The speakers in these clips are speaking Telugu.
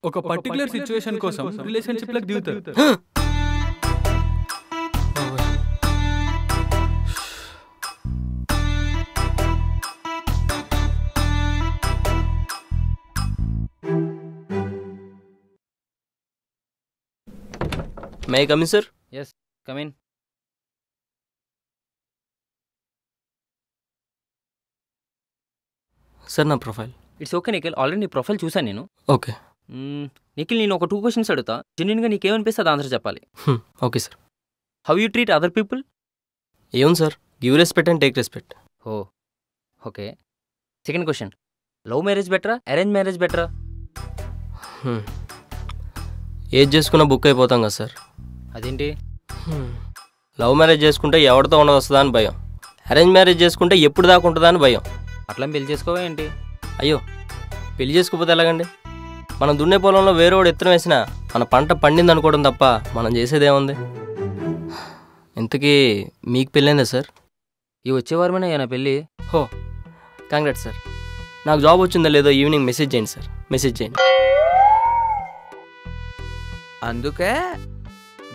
ఒక పర్టికులర్ సిచ్యువేషన్ కోసం రిలేషన్షిప్ లకు దిగుతారు. May I come in sir? Yes, come in. Sir నా profile. It's okay Nikhil, already నీ ప్రొఫైల్ చూసాను నేను. ఓకే నిఖిల్, నేను ఒక 2 క్వశ్చన్స్ అడుగుతా, జెన్యున్గా నీకేమనిపిస్తే అది ఆన్సర్ చెప్పాలి. Okay sir. How you treat other people? ఏముంది sir, give respect and take respect. Oh okay. Second question, love marriage బెటరా అరేంజ్ మ్యారేజ్ బెటరా? ఏది చేసుకున్నా బుక్ అయిపోతాం కదా సార్. అదేంటి? లవ్ మ్యారేజ్ చేసుకుంటే ఎవరితో ఉండదు వస్తుందా అని భయం, అరేంజ్ మ్యారేజ్ చేసుకుంటే ఎప్పుడు దాకా ఉంటుందా అని భయం. అట్లా పెళ్లి చేసుకోవా ఏంటి? అయ్యో, పెళ్లి చేసుకోకపోతే ఎలాగండి? మనం దున్నే పొలంలో వేరేవాడు ఎత్తున వేసినా మన పంట పండింది అనుకోవడం తప్ప మనం చేసేదేముంది? ఇంతకీ మీకు పెళ్ళైందా సార్? ఈ వచ్చేవారమేనా నా పెళ్ళి? హో, కంగ్రాట్స్ సార్. నాకు జాబ్ వచ్చిందో లేదో ఈవినింగ్ మెసేజ్ చేయండి సార్, మెసేజ్ చేయండి. అందుకే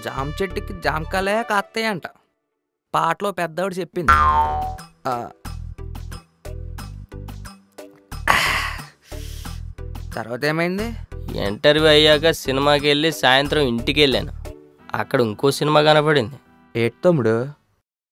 జామ చెట్టుకి జామకాలే కాస్తాయంట పాటలో పెద్దవాడు చెప్పింది. తర్వాత ఏమైంది? ఇంటర్వ్యూ అయ్యాక సినిమాకి వెళ్ళి సాయంత్రం ఇంటికి వెళ్ళాను. అక్కడ ఇంకో సినిమా కనపడింది. ఏటి తమ్ముడు?